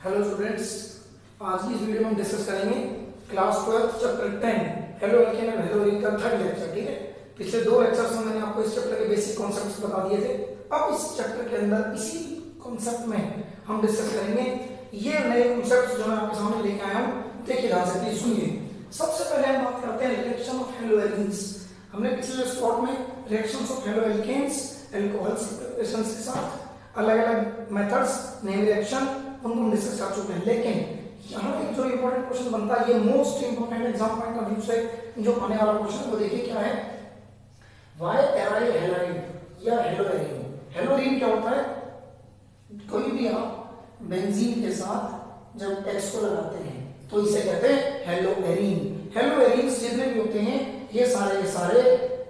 Hello students, आज की इस वीडियो में हम डिस्कस करेंगे class 12 chapter 10 haloalkane and haloarene का थर्ड लेक्चर। ठीक है, पिछले दो लेक्चर्स में मैंने आपको इस चैप्टर के बेसिक कॉन्सेप्ट्स बता दिए थे। अब इस चैप्टर के अंदर इसी कॉन्सेप्ट में हम डिस्कस करेंगे ये नए कॉन्सेप्ट्स जो मैं आपके सामने लेके आया हूँ। देखिए ध्यान से प्लीज सुनिए। सबसे पहले हम बात करते हैं रिएक्शन ऑफ हेलो एल्केन्स। हमने पिछले स्लॉट में reactions of haloalkanes alcohols preparations के साथ अलग अलग मेथड्स नेम रिएक्शन उनको हम डिस्कस कर चुके हैं। लेकिन यहाँ एक जो इंपॉर्टेंट क्वेश्चन बनता है, ये most important exam point of view से जो आने वाला क्वेश्चन वो देखिए क्या है। वाई एराइल हैलोरीन या हेलोरीन। हेलोरीन क्या होता है? कोई भी आप बेंजीन के साथ जब X को लगाते हैं तो इसे कहते हैं हेलोएरीन। हेलोएरीन्स जितने भी होते हैं ये सारे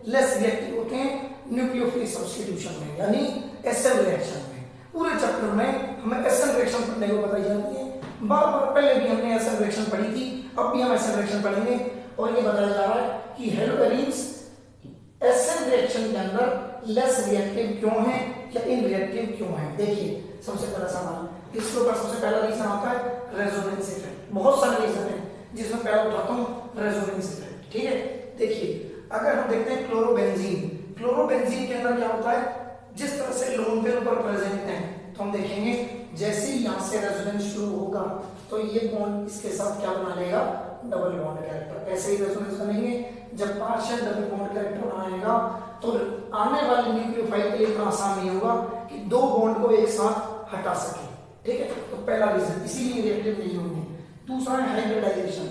लेस रिएक्टिव होते हैं न्यूक्लियोफिलिक सब्स्टिट्यूशन में, यानी एसएन रिएक्शन में। पूरे चैप्टर में हमें एसएन रिएक्शन पढ़ने को बताई जाती है। बार बार पहले भी हमने एसएन रिएक्शन पढ़ी थी, अब भी हम एसएन रिएक्शन पढ़ेंगे। और ये बताया जा रहा है कि हेलोएरीन्स एसएन रिएक्शन के अंदर लेस रिएक्टिव क्यों है या इनरिएक्टिव क्यों है। देखिए सबसे पहला सवाल इसके ऊपर सबसे पहला रीजन आता है रेजोनेंस इफेक्ट। बहुत सारे रीजन है जिसमें पहला उठाता हूं रेजोनेंस इफेक्ट। ठीक है, देखिए अगर हम देखते हैं क्लोरोबेंजीन, क्लोरोबेंजीन के अंदर क्या होता है, जिस तरह से लोन पेयर ऊपर प्रेजेंट है तो हम देखेंगे जैसे ही यहां से रेजोनेंस शुरू होगा तो ये बॉन्ड इसके साथ क्या बना लेगा, डबल बॉन्ड कैरेक्टर। ऐसे ही रेजोनेंस बनेंगे जब पार्शियल डबल बॉन्ड कैरेक्टर बनाएगा तो आने वाले न्यूक्लियोफाइल के लिए इतना आसान नहीं होगा कि दो बॉन्ड को एक साथ हटा सके। ठीक है, तो पहला रीजन इसीलिए रिएक्टिव नहीं होंगे। दूसरा है हाइब्रिडाइजेशन।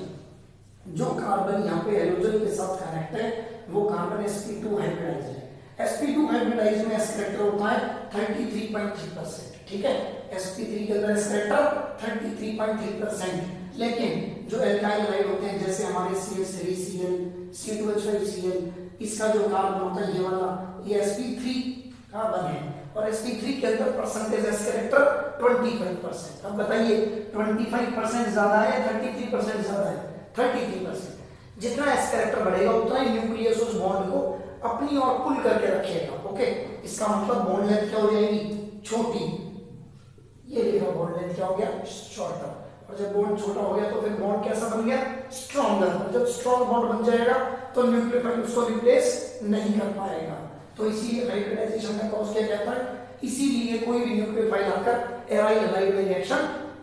जो कार्बन यहाँ पे हेलोजन के साथ कनेक्ट है वो कार्बन sp2 हाइब्रिडाइज है। sp2 हाइब्रिडाइज में s कैरेक्टर होता है 33.3%। ठीक है, sp3 के अंदर s कैरेक्टर 33.3%। लेकिन जो एल्काइल हाइड होते हैं जैसे हमारे CH3Cl C2H5Cl, इसका जो कार्बन होता है ये वाला, ये sp3 कार्बन है और sp3 के अंदर परसेंटेज s कैरेक्टर 25%। अब बताइए 25% ज्यादा है 33% ज्यादा है? 33%। जितना s कैरेक्टर बढ़ेगा उतना ही न्यूक्लियस उस बॉन्ड को अपनी ओर पुल करके रखेगा। ओके, इसका मतलब बॉन्ड लेंथ क्या हो जाएगी, छोटी। ये देखो बॉन्ड लेंथ क्या हो गया, शॉर्टर। और जब बॉन्ड छोटा हो गया तो फिर बॉन्ड कैसा बन गया, स्ट्रॉन्गर। जब स्ट्रॉन्ग बॉन्ड बन जाएगा तो न्यूक्लियोफाइल उसको रिप्लेस नहीं कर पाएगा। तो इसीलिए हाइब्रिडाइजेशन का कॉज क्या कहता है, इसीलिए कोई भी न्यूक्लियोफाइल आकर एराइल हैलाइड में रिएक्शन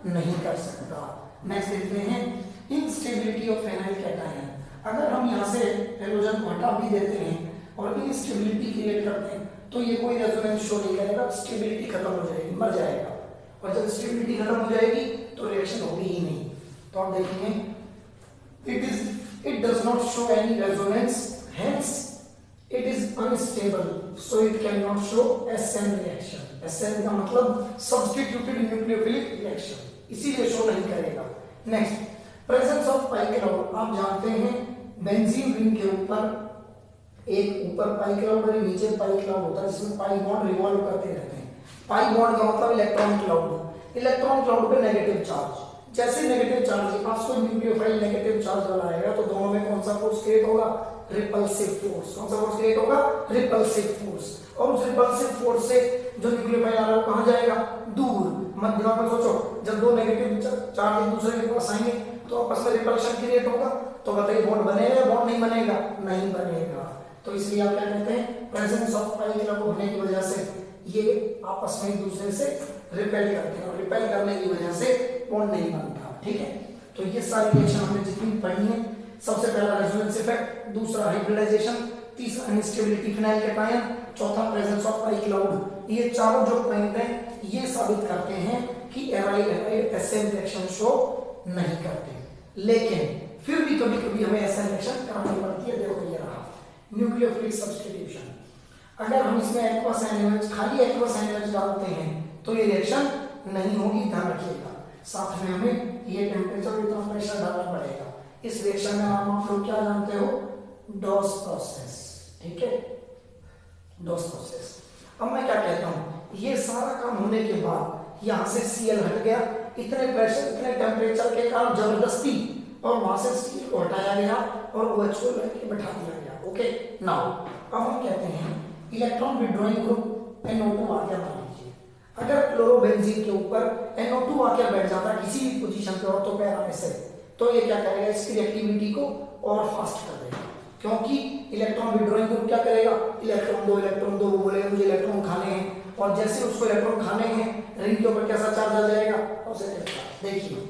नहीं कर सकता। नेक्स्ट देखते हैं इंस्टेबिलिटी ऑफ फेनाइल कैटायन। अगर हम यहाँ से हेलोजन को हटा भी देते हैं और इंस्टेबिलिटी क्रिएट करते हैं तो ये कोई रेजोनेंस शो नहीं करेगा, स्टेबिलिटी खत्म हो जाएगी, मर जाएगा। और जब स्टेबिलिटी खत्म हो जाएगी तो रिएक्शन होगी ही नहीं। तो आप देखेंगे it does not show any resonance, hence it is unstable, so it cannot show SN reaction. SN का मतलब substituted nucleophilic reaction, इसीलिए शो नहीं करेगा। Next, presence of pi cloud. आप जानते हैं बेंजीन रिंग के ऊपर एक ऊपर पाई क्लाउड और नीचे पाई क्लाउड होता है जिसमें पाई बॉन्ड रिवॉल्व करते रहते हैं। पाई बॉन्ड का मतलब इलेक्ट्रॉन क्लाउड। इलेक्ट्रॉन क्लाउड पे नेगेटिव चार्ज, जैसे नेगेटिव चार्ज के पास कोई न्यूक्लियोफाइल नेगेटिव चार्ज वाला आएगा तो दोनों में कौन सा फोर्स क्रिएट होगा, रिपल्सिव फोर्स। कौन सा फोर्स क्रिएट होगा, रिपल्सिव फोर्स। और उस रिपल्सिव फोर्स से जो न्यूक्लियोफाइल आ रहा है वो कहां जाएगा, दूर। मत दिमाग में सोचो, जब दो नेगेटिव चार्ज एक दूसरे के पास आएंगे तो आपस में रिपल्शन क्रिएट होगा। तो बताइए बॉन्ड बनेगा, बॉन्ड नहीं बनेगा, नहीं बनेगा। तो इसलिए आप क्या कहते हैं, प्रेजेंस ऑफ पाई क्लाउड होने की वजह से ये आपस में एक दूसरे से रिपेल करते हैं और रिपेल करने की वजह से बॉन्ड नहीं बनता। ठीक है, तो ये सारी रिएक्शन हमने जितनी पढ़ी है, सबसे पहला रेजोनेंस इफेक्ट, दूसरा हाइब्रिडाइजेशन, तीसरा इनस्टेबिलिटी फिनाइल कैटायन, चौथा प्रेजेंस ऑफ पाई क्लाउड। ये चारों जो पॉइंट हैं ये साबित करते हैं कि aryl halide SN reaction show नहीं करते। लेकिन फिर भी कभी कभी हमें एसएन रिएक्शन करानी पड़ती है। देखो ये रहा न्यूक्लियोफिलिक सब्स्टिट्यूशन। अगर हम इसमें एक्वस एनएच, खाली एक्वस एनएच डालते हैं तो ये रिएक्शन नहीं होगी, ध्यान रखिएगा। साथ में हमें ये टेम्परेचर इतना प्रेशर डालना पड़ेगा। इस रिएक्शन में आप लोग क्या जानते हो, डॉस प्रोसेस। ठीक है, डॉस प्रोसेस। अब मैं क्या कहता हूं, ये सारा काम होने के बाद यहां से Cl हट गया, इतने प्रेशर इतने टेम्परेचर के कारण जबरदस्ती, और वहां से Cl को हटाया गया और OH को लेके बैठा दिया गया। ओके, नाउ अब हम कहते हैं इलेक्ट्रॉन विड्रॉइंग ग्रुप NO2 आ गया। मान लीजिए अगर क्लोरोबेंजीन क्लोरोबेंजीन के ऊपर NO2 आकर बैठ जाता है किसी भी पोजीशन पे ऑर्थो पैरा में से, तो ये क्या करेगा, इसकी रिएक्टिविटी को और फास्ट कर देगा, क्योंकि इलेक्ट्रॉन विड्रॉइंग ग्रुप क्या करेगा, इलेक्ट्रॉन दो, वो बोलेगा मुझे इलेक्ट्रॉन खाने हैं, और जैसे उसको इलेक्ट्रॉन खाने हैं रिंग के ऊपर कैसा चार्ज आ जाएगा, पॉजिटिव चार्ज। देखिए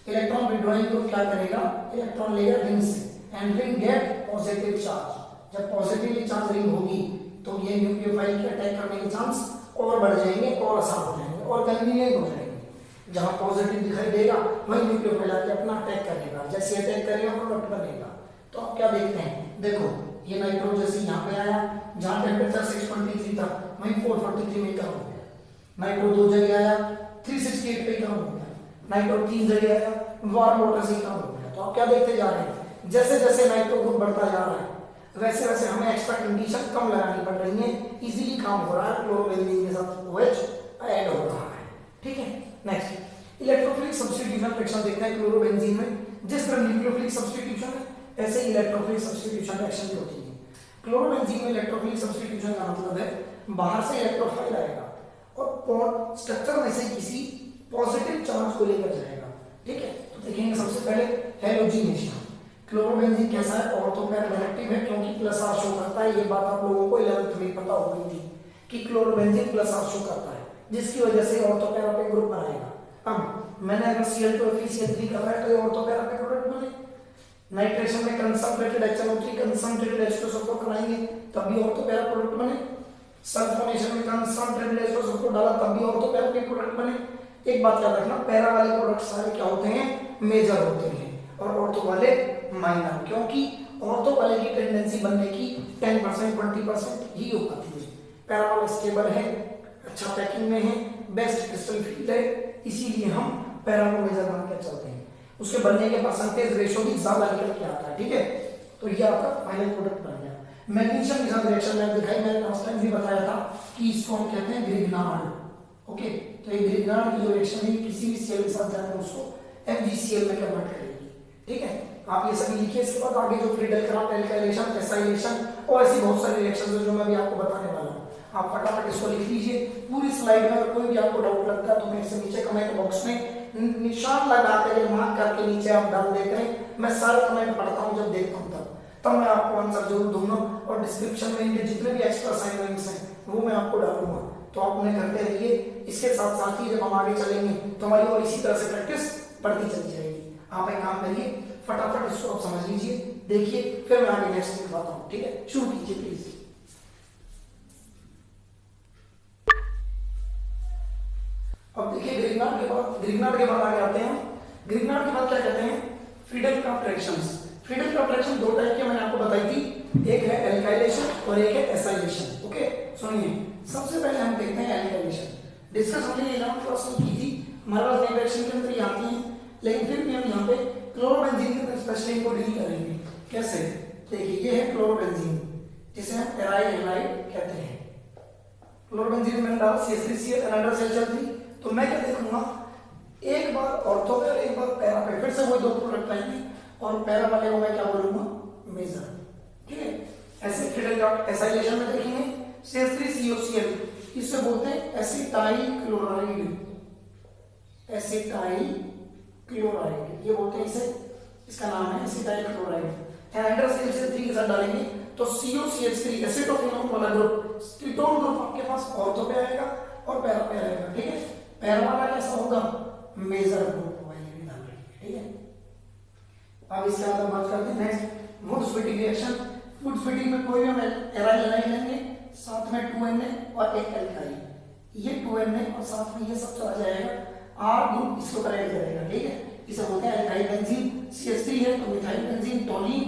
इलेक्ट्रॉन विड्रॉइंग ग्रुप क्या करेगा, इलेक्ट्रॉन लेगा रिंग से and ring gate positive charge. जब पॉजिटिवली चार्ज रिंग होगी तो ये न्यूक्लियोफाइल के अटैक करने के चांस और बढ़ जाएंगे और आसान हो जाएंगे और कन्वीनियंट हो जाएंगे। जहां पॉजिटिव दिखाई देगा वही न्यूक्लियोफाइल आके अपना अटैक करेगा, जैसे अटैक करेगा प्रोडक्ट बनेगा। तो आप क्या देखते हैं, देखो ये नाइट्रो जैसे यहाँ पे आया, जहां टेम्परेचर 623 था वहीं 443 में कम हो गया। नाइट्रो 2 जगह आया 368 पे कम हो गया। नाइट्रो 3 जगह आया वार्म वाटर से कम हो गया। तो आप क्या देखते जा रहे हैं, जैसे जैसे नाइट्रो ग्रुप बढ़ता जा रहा है वैसे वैसे हमें एक्स्ट्रा कंडीशन कम लगानी पड़ रही है, इजीली काम हो रहा है, क्लोरोबेंजीन के साथ OH ऐड हो रहा है। ठीक है, नेक्स्ट इलेक्ट्रोफिलिक सब्स्टिट्यूशन रिएक्शन देखते हैं क्लोरोबेंजीन में। जिस तरह न्यूक्लियोफिलिक सब्स्टिट्यूशन है ऐसे इलेक्ट्रोफिलिक सब्स्टिट्यूशन रिएक्शन भी होती है। क्लोरोबेंजीन में इलेक्ट्रोफिलिक सब्स्टिट्यूशन का मतलब है बाहर से इलेक्ट्रोफाइल आएगा और स्ट्रक्चर में से किसी पॉजिटिव चार्ज को लेकर जाएगा। ठीक है, तो देखेंगे सबसे पहले हैलोजिनेशन। क्लोरोबेंजीन कैसा है, ऑर्थो पैरा डायरेक्टिव है क्योंकि प्लस R शो करता है। ये बात आप लोगों को 11th में पता हो गई थी कि क्लोरोबेंजीन प्लस R शो करता है, जिसकी वजह से ऑर्थो पैरा पे ग्रुप बनाएगा। अब मैंने अगर Cl2 FeCl3 कर रहा है तो ये ऑर्थो पैरा पे प्रोडक्ट बने। नाइट्रेशन में concentrated HNO3 concentrated H2 sulphur कराएंगे तब भी ऑर्थो पैरा प्रोडक्ट बने। सल्फोनेशन में कंसंट्रेटेड H2 सल्फर डाला तब भी ऑर्थो पैरा पे प्रोडक्ट बने। एक बात याद रखना, पैरा वाले प्रोडक्ट सारे क्या होते हैं, मेजर होते हैं और ऑर्थो वाले माइनर, क्योंकि ऑर्थो वाले की टेंडेंसी बनने की 10% 20% ही हो पाती है। पैरा वाला स्टेबल है, अच्छा पैकिंग में है, बेस्ट क्रिस्टल फील्ड है, इसीलिए हम पैरा को मेजर मान के चलते हैं। उसके बनने के परसेंटेज रेशो भी ज्यादा निकल के आता है। ठीक है, तो ये आपका फाइनल प्रोडक्ट बन गया। मैग्नीशियम के साथ रिएक्शन मैंने दिखाई, मैंने लास्ट टाइम भी बताया था कि इसको हम कहते हैं ग्रिग्नार्ड। ओके, तो ये ग्रिग्नार्ड की जो रिएक्शन है किसी भी Cl के साथ जाकर उसको MgCl में कन्वर्ट करेगी। ठीक है, आप ये सभी लिखिए। इसके बाद आगे जो फ्रीडल क्राफ्ट एल्काइलेशन एसाइलेशन और ऐसी बहुत सारी रिएक्शंस हैं जो मैं भी आपको बताने वाला हूं, आप फटाफट इसको लिख लीजिए पूरी स्लाइड में। अगर कोई भी आपको डाउट लगता है तो मेरे से नीचे कमेंट बॉक्स में निशान लगा कर मार्क करके नीचे आप डाल देते हैं। मैं सारे कमेंट पढ़ता हूं, जब देखता हूं तब मैं आपको आंसर जरूर दूंगा और डिस्क्रिप्शन में इनके जितने भी एक्स्ट्रा असाइनमेंट्स हैं वो मैं आपको डालूंगा, तो आप उन्हें करते रहिए। इसके साथ साथ ही जब हम आगे चलेंगे तो हमारी और इसी तरह से प्रैक्टिस बढ़ती चली जाएगी। आप एक काम करिए, फटाफट इसको आप समझ लीजिए, देखिए, फिर मैं आगे नेक्स्ट दिखाता हूं। ठीक है, शुरू कीजिए प्लीज। अब देखिए ग्रिग्नार्ड के बाद आगे आते हैं। ग्रिग्नार्ड के बाद क्या कहते हैं, Friedel craft reactions. Friedel craft reaction दो टाइप के मैंने आपको बताई थी, एक है एल्काइलेशन और एक है एसाइलेशन। ओके, सुनिए, सबसे पहले हम देखते हैं एल्काइलेशन। डिस्कस हमने 11th क्लास में की थी, हमारे पास नई रिएक्शन के अंदर ये आती है, लेकिन फिर भी हम यहाँ पे क्लोरोबेंजीन के अंदर स्पेशली इनको डील करेंगे। कैसे, देखिए ये है क्लोरोबेंजीन जिसे हम एराइल हैलाइड कहते हैं। क्लोरोबेंजीन में डाला CH3Cl एनाइड्रस HL3, तो मैं क्या देखूंगा, एक बार ऑर्थो पे और एक बार पैरा पे, फिर से वही दो प्रोडक्ट आएंगे और पैरा वाले को मैं क्या बोलूंगा, मेजर। ठीक है, ऐसे फ्रीडल क्राफ्ट एसाइलेशन में देखेंगे CH3COCl, इससे बोलते हैं एसिटाइल क्लोराइड। एसिटाइल क्लोराइड ये बोलते हैं इसे, इसका नाम है एसिटाइल क्लोराइड। एनाइड्रस HL3 के साथ डालेंगे तो COCH3 एसिटोफेनोन वाला ग्रुप, कीटोन ग्रुप आपके पास ऑर्थो पे आएगा और पैरा पे आएगा। ठीक है, पैरा वाला कैसा होगा, मेजर ग्रुप होगा, ये भी ध्यान रखिए। ठीक है, अब इसके बाद हम बात करते हैं next Wurtz Fittig reaction. Wurtz Fittig में कोई भी हम एराइल हैलाइड लेंगे, साथ में 2Na और एक एल्काइल, ये 2Na और साथ में ये सब चला जाएगा, R ग्रुप इसको करेक्ट करेगा। ठीक है, इसे बोलते हैं एल्काइल बेंजीन। CH3 है तो मिथाइल बेंजीन, टोलीन,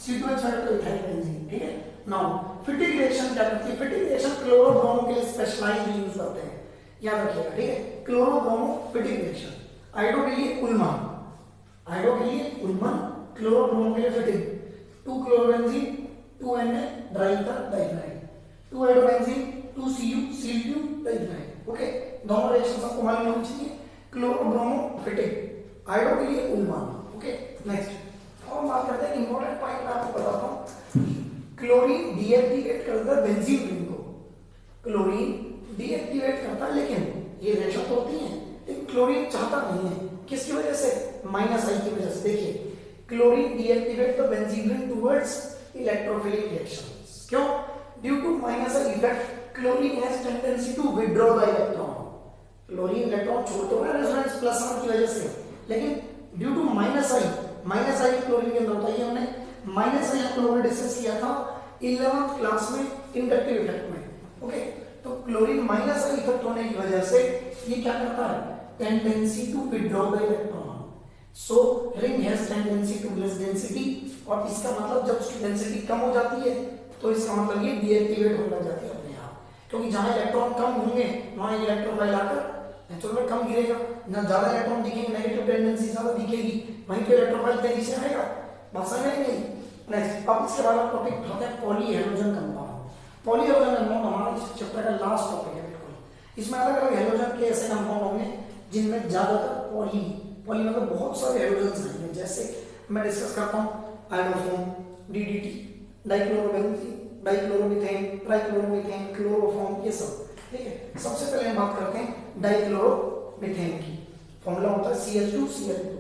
C2H है तो इथाइल बेंजीन। ठीक है, नाउ फिटिंग रिएक्शन क्या करती है, फिटिंग रिएक्शन क्लोरो ब्रोमो के लिए स्पेशलाइज्ड यूज करते हैं, याद रखिएगा। ठीक है, chloro bromo fitting reaction. Iodo के लिए उल्मन, आयोडो के लिए उल्मन, क्लोरो ब्रोमो के लिए Fittig. 2 chlorobenzene 2Na dry ether diphenyl, 2 iodobenzene 2Cu Cl2 diphenyl. Okay, दोनों रिएक्शंस आपको मालूम होनी चाहिए। क्लोरो ब्रोमो फिटिंग, आयोडो के लिए उल्मन। ओके, नेक्स्ट अब हम बात करते हैं इंपॉर्टेंट पॉइंट मैं आपको बताता हूं, क्लोरीन डीएक्टिवेट करता है बेंजीन रिंग को, क्लोरीन डीएक्टिवेट करता है, लेकिन ये रिएक्शन तो होती है, लेकिन क्लोरीन चाहता नहीं है। किसकी वजह से? माइनस आई की वजह से। देखिए chlorine deactivate the benzene ring towards electrophilic reactions. क्यों? Due to minus I effect chlorine has tendency to withdraw the electron. Chlorine electron छोड़ता है रेजोनेंस प्लस आर की वजह से, लेकिन due to minus I chlorine के अंदर होता है। हमने माइनस आई हम लोगों ने डिस्कस किया था 11th क्लास में इंडक्टिव इफेक्ट में। ओके, तो क्लोरीन माइनस आई इफेक्ट होने की वजह से ये क्या करता है? Tendency to withdraw the electron, so ring has tendency to less density. और इसका मतलब जब उसकी डेंसिटी कम हो जाती है तो इसका मतलब ये डीएक्टिवेट होने लग जाती है अपने आप, क्योंकि जहां इलेक्ट्रॉन कम होंगे वहां इलेक्ट्रोफाइल आकर नेचुरल में कम गिरेगा, ना ज्यादा इलेक्ट्रॉन दिखेंगे, नेगेटिव टेंडेंसी ज्यादा दिखेगी, वहीं पे इलेक्ट्रोफाइल तेजी से आएगा। बात समझ में नहीं? नेक्स्ट, अब इसके बाद टॉपिक उठाते हैं पॉलीहेलोजन कंपाउंड। पॉलीहेलोजन कंपाउंड हमारा इस चैप्टर का लास्ट टॉपिक है बिल्कुल। इसमें अलग अलग हेलोजन के ऐसे कंपाउंड होंगे जिनमें ज्यादातर पॉली मतलब बहुत सारे हेलोजन आएंगे। जैसे मैं डिस्कस करता हूँ आयोडोफोन, डीडीटी, डाइक्लोरोबेंजीन, डाइक्लोरोमीथेन, ट्राइक्लोरोमीथेन, क्लोरोफॉर्म, ये सब। ठीक है, सबसे पहले हम बात करते हैं डाइक्लोरोमीथेन की। फॉर्मूला होता है Cl2Cl2।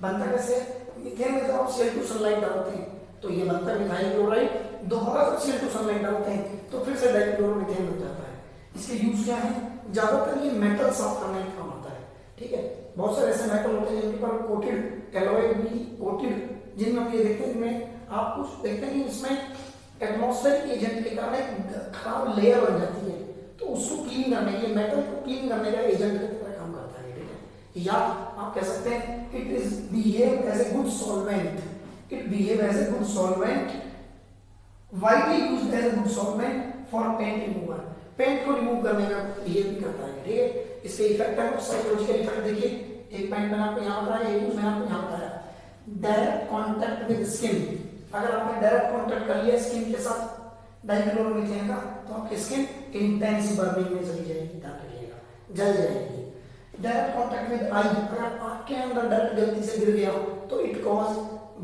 बनता कैसे? मीथेन में जब आप Cl2 सनलाइट डालते हैं तो ये बनता है मिथाइल क्लोराइड, दोबारा जब Cl2 सनलाइट डालते हैं तो फिर से डाइक्लोरोमीथेन बन जाता है। इसके यूज क्या है? ज्यादातर ये मेटल साफ करने का काम आता है। ठीक है, बहुत सारे ऐसे मेटल होते हैं जिनके पर कोटेड एलॉय भी कोटेड, जिनमें हम ये देखते हैं, जिनमें आप कुछ देखते हैं कि इसमें एटमॉस्फेरिक एजेंट के कारण एक खराब लेयर बन जाती है, तो उसको क्लीन करने के लिए, मेटल को क्लीन करने का एजेंट की तरह काम करता है। ठीक है, या आप कह सकते हैं it is behave as a good solvent, it behave as a good solvent, widely used as a good solvent for paint remover. Paint को रिमूव करने का बिहेव भी करता है। ठीक है, इसके इफेक्ट है कुछ साइकोलॉजिकल इफेक्ट। देखिए एक पॉइंट मैंने आपको यहाँ बताया, एक मैंने आपको यहाँ बताया, डायरेक्ट कांटेक्ट विद स्किन। अगर आपने डायरेक्ट कांटेक्ट कर लिया स्किन के साथ डाइक्लोरोमीथेन का तो आपकी स्किन इंटेंस बर्निंग में चली जाएगी, जल जाएगी। डायरेक्ट कांटेक्ट विद आई, अगर आपके अंदर डायरेक्ट गलती से गिर गया तो it cause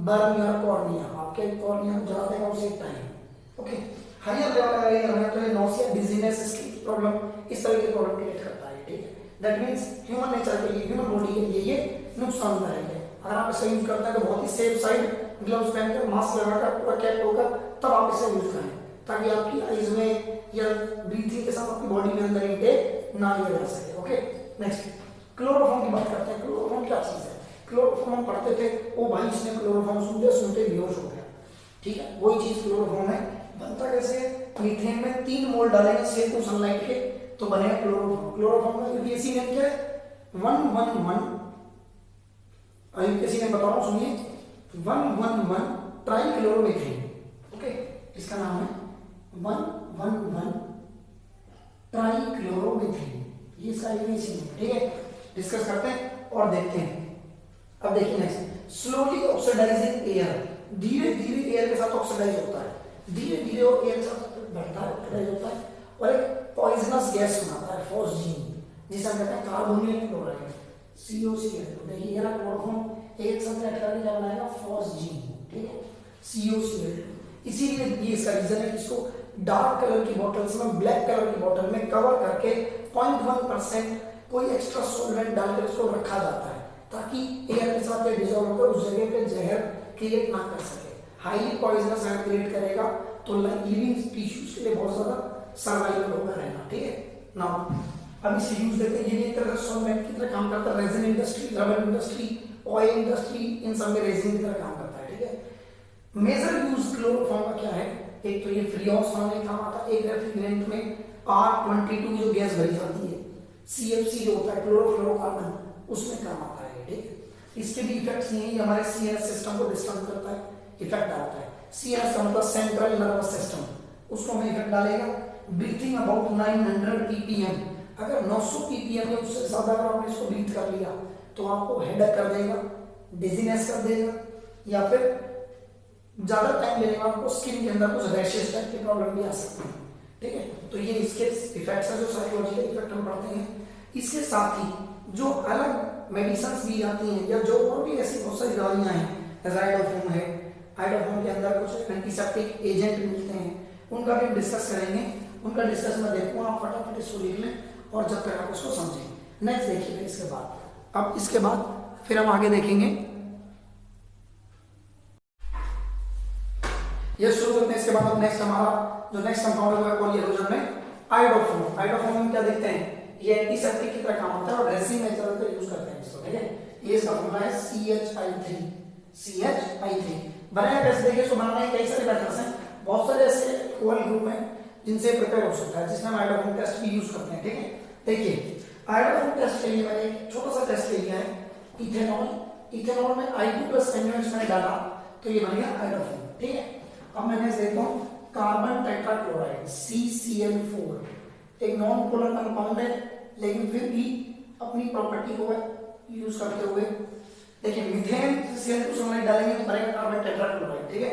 burn your cornea, आपके कॉर्निया जला देगा उसी टाइम। ओके, हायर लेवल अगर ये है तो ये नोसिया, डिजीनेस, स्किन प्रॉब्लम, इस तरह के प्रॉब्लम क्रिएट करता है। ठीक है, दैट मींस ह्यूमन नेचर के लिए, ह्यूमन बॉडी के लिए ये नुकसानदायक है। अगर आप इसे यूज करते हैं तो बहुत ही सेफ साइड, ग्लव्स पहनकर, मास्क लगाकर, पूरा कैप होकर तब आप इसे यूज करें, ताकि आपकी आईज में या ब्रीथिंग के साथ आपकी बॉडी में अंदर इनटेक ना लिया जा सके। ओके, नेक्स्ट क्लोरोफॉर्म की बात करते हैं। क्लोरोफॉर्म क्या चीज है? क्लोरोफॉर्म हम पढ़ते थे, ओ भाई इसने क्लोरोफॉर्म सुनते बेहोश हो गया। ठीक है, वही चीज क्लोरोफॉर्म है। बनता कैसे? मीथेन में 3 मोल डालेंगे Cl2 सनलाइट के तो बनेगा क्लोरोफॉर्म। क्लोरोफॉर्म का यूपीएससी नेम क्या है? 111, यूपीएससी नेम बता रहा हूं, सुनिए, 111 ट्राइक्लोरोमीथेन। ओके, इसका नाम है 111 ट्राइक्लोरोमीथेन, ये इसका यूपीएससी नेम। ठीक है, डिस्कस करते हैं और देखते हैं। अब देखिए नेक्स्ट, स्लोली ऑक्सीडाइजिंग एयर, धीरे धीरे एयर के साथ ऑक्सीडाइज होता है, धीरे धीरे और एयर के साथ बढ़ता है, ऑक्सीडाइज होता है और एक पॉइजनस गैस बनाता है, फॉस्जीन, जिसे हम कहते हैं कार्बोनिल क्लोराइड, COCl2। देखिए ये ना क्लोरोफॉर्म एक साथ ऐड करके क्या बनाएगा? फॉस्जीन। ठीक है, COCl2। इसीलिए ये इसका रीजन है कि इसको डार्क कलर की बॉटल्स में, ब्लैक कलर की बॉटल में कवर करके 0.1% कोई एक्स्ट्रा सॉल्वेंट डालकर उसको रखा जाता है, ताकि एयर के साथ डिसॉल्व होकर उस जगह पे जहर क्रिएट ना कर सके। हाईली पॉइजनस जहर क्रिएट करेगा तो लिविंग टिश्यूज के लिए बहुत ज्यादा सर्वाइवल होगा रहना। ठीक है, नाउ अब इसे यूज देते हैं, ये एक तरह से सॉल्वेंट की तरह काम करता है। Resin industry, rubber industry, oil industry, इन सब में रेजिन की तरह काम करता है। ठीक है, मेजर यूज क्लोरोफॉर्म का क्या है? एक तो ये फ्रीऑक्स बनाने काम आता है, एक रेफ्रिजरेंट में R22 जो गैस भरी जाती है, CFC जो होता है क्लोरोफ्लोरोकार्बन, उसमें काम आता है। ठीक है, इसके भी इफेक्ट्स नहीं है, हमारे CNS सिस्टम को डिस्टर्ब करता है, इफेक्ट डालता है। CNS का मतलब सेंट्रल नर्वस सिस्टम, उसको में इफेक्ट डालेगा। ब्रीथिंग अबाउट 900 ppm, अगर 900 ppm या उससे ज्यादा अगर आपने इसको ब्रीथ कर लिया तो आपको हेडेक कर देगा, डिजीनेस कर देगा, या फिर ज्यादा टाइम लेने में आपको स्किन के अंदर कुछ रैशेस टाइप की प्रॉब्लम भी आ सकती है। ठीक है, तो ये इसके इफेक्ट्स है जो साइकोलॉजिकल इफेक्ट हम पढ़ते हैं। इसके साथ ही जो अलग मेडिसिन दी जाती हैं या जो और भी ऐसी बहुत सारी दवाइयां हैं, आइडोफोम है, आइडोफोम के अंदर कुछ एंटीसेप्टिक एजेंट मिलते हैं, उनका भी हम डिस्कस करेंगे। उनका डिस्कस मैं देखूंगा, आप फटाफट इसको लिख लें। और जब तक आप उसको समझें। नेक्स्ट देखिए इसके बाद, अब इसके बाद फिर हम आगे देखेंगे। ये शुरू करते हैं, इसके बाद अब नेक्स्ट हमारा जो नेक्स्ट कंपाउंड है वो हाइड्रोजन में आयोडोफोन। आयोडोफोन में क्या देखते हैं, ये एंटीसेप्टिक की तरह काम होता है और ड्रेसिंग में ज्यादातर यूज करते हैं इसको, ठीक है। ये इसका फॉर्मूला है CH3। CH3 बनाया कैसे देखिए, इसको बनाने के कई सारे मेथड्स हैं, बहुत सारे ऐसे ओएल ग्रुप हैं जिनसे प्रिपेयर हो सकता है, जिसमें हम आयोडोफोन टेस्ट भी यूज करते हैं, ठीक है। देखिए आयोडोफोन टेस्ट के लिए मैंने एक छोटा सा टेस्ट ले लिया है, इथेनॉल। इथेनॉल में I2+ NaOH मैंने डाला तो ये बन गया आयोडोफोन, ठीक है। अब मैंने देखता हूँ कार्बन टेट्राक्लोराइड CCl4 एक नॉन पोलर कंपाउंड है, लेकिन फिर भी अपनी प्रॉपर्टी को यूज करते हुए देखिए मीथेन Cl2 सल्फाइड डालेंगे तो बनेगा कार्बन टेट्राक्लोराइड, ठीक है।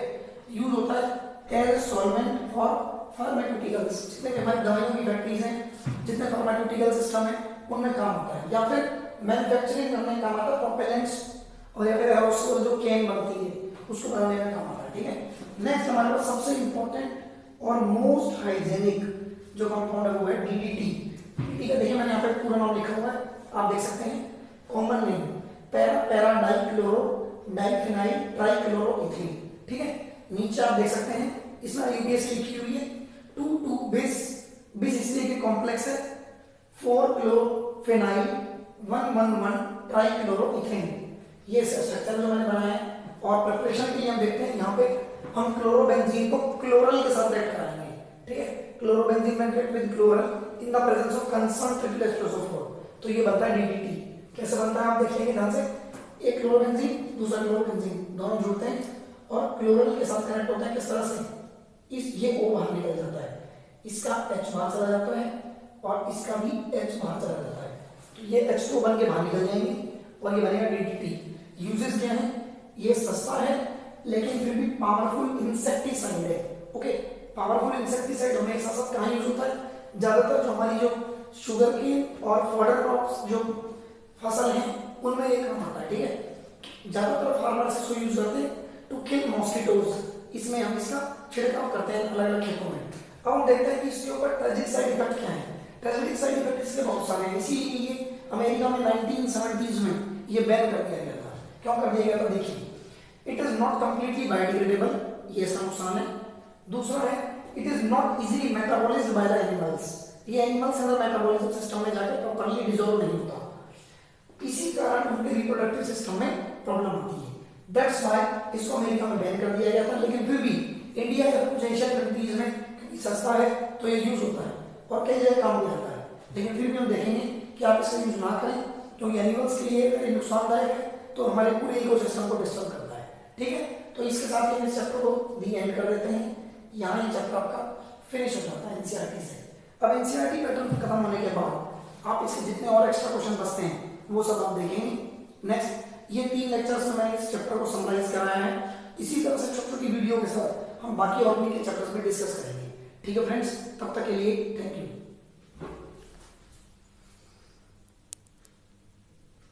यूज होता है एज सॉल्वेंट फॉर फार्मास्यूटिकल्स, जितने भी हमारी दवाइयों की फैक्ट्रीज हैं, जितने फार्मास्यूटिकल सिस्टम है उनमें काम होता है, या फिर मैन्युफैक्चरिंग करने में काम आता है, प्रोपेलेंट्स और या फिर एरोसोल जो केन बनती है उसको बनाने में काम आता है, ठीक है। नेक्स्ट हमारे पास सबसे इंपॉर्टेंट और मोस्ट हाइजेनिक जो कंपाउंड है वो है DDT। ठीक है, देखिए मैंने यहाँ पे पूरा नाम लिखा हुआ है, आप देख सकते हैं, common name para dichloro diphenyl trichloroethene, ठीक है। नीचे आप देख सकते हैं इसमें यूपीएस लिखी हुई है 2 बिस, बिस इसलिए कि कॉम्प्लेक्स है, 4 क्लोरोफेनाइल 111 ट्राइक्लोरोइथीन, ये स्ट्रक्चर जो मैंने बनाया है। और प्रिपरेशन के लिए हम देखते हैं यहाँ पे हम क्लोरोबेंजीन को क्लोरल के साथ रेड कराएंगे, ठीक है। क्लोरोबेंजीन में read with chloral in the presence of concentrated H2SO4, तो ये बनता है DDT। कैसे बनता है आप देखेंगे ध्यान से, एक क्लोरोबेंजीन दूसरा क्लोरोबेंजीन दोनों जुड़ते हैं और क्लोरल के साथ कनेक्ट होते हैं, किस तरह से, इस ये O बाहर निकल जाता है, इसका H बाहर चला जाता है और इसका भी H बाहर चला जाता है, तो ये H2 बन के बाहर निकल जाएंगे और ये बनेगा DDT। यूजेस क्या है, ये सस्ता है लेकिन फिर भी पावरफुल इंसेक्टिसाइड है, ओके। पावरफुल इंसेक्टिसाइड होने के साथ साथ कहाँ यूज होता है, ज्यादातर जो हमारी जो शुगर केन और फॉडर क्रॉप्स जो फसल है उनमें ये काम आता है, ठीक है। ज्यादातर फार्मर्स इसको यूज करते हैं टू किल मॉस्किटोज, इसमें हम इसका छिड़काव करते हैं अलग अलग खेतों में। अब हम देखते हैं कि इसके ऊपर ट्रेजिक साइड इफेक्ट क्या है। ट्रेजिक साइड इफेक्ट इसके बहुत सारे हैं, इसीलिए अमेरिका में 1970s में ये बैन कर दिया गया था। क्यों कर दिया गया था, देखिए it is not completely biodegradable, ये इसका नुकसान है। दूसरा है it is not easily metabolised by the animals, ये एनिमल्स अंदर मेटाबॉलिज्म सिस्टम में जाकर प्रॉपर्ली डिसॉल्व नहीं होता, इसी कारण उनके रिप्रोडक्टिव सिस्टम में प्रॉब्लम आती है। दैट्स व्हाई इसको अमेरिका में बैन कर दिया गया था, लेकिन फिर भी इंडिया या कुछ एशियन कंट्रीज में सस्ता है तो ये यूज होता है और कई जगह काम भी आता है। लेकिन फिर भी हम देखेंगे कि आप इसका यूज ना करें, क्योंकि एनिमल्स के लिए नुकसानदायक है, तो हमारे पूरे इकोसिस्टम को डिस्टर्ब करता है, ठीक है। तो इसके साथ ही हम इस चैप्टर को भी एंड कर देते हैं, यहाँ ये चैप्टर आपका फिनिश हो जाता है एनसीईआरटी से। अब एनसीईआरटी पैटर्न खत्म होने के बाद आप इसके जितने और एक्स्ट्रा क्वेश्चन बचते हैं वो सब आप देखेंगे। नेक्स्ट ये 3 लेक्चर्स में मैंने इस चैप्टर को समराइज कराया है, इसी तरह से छोटी छोटी वीडियो के साथ हम बाकी और भी के चैप्टर्स में डिस्कस करेंगे, ठीक है फ्रेंड्स। तब तक के लिए थैंक यू।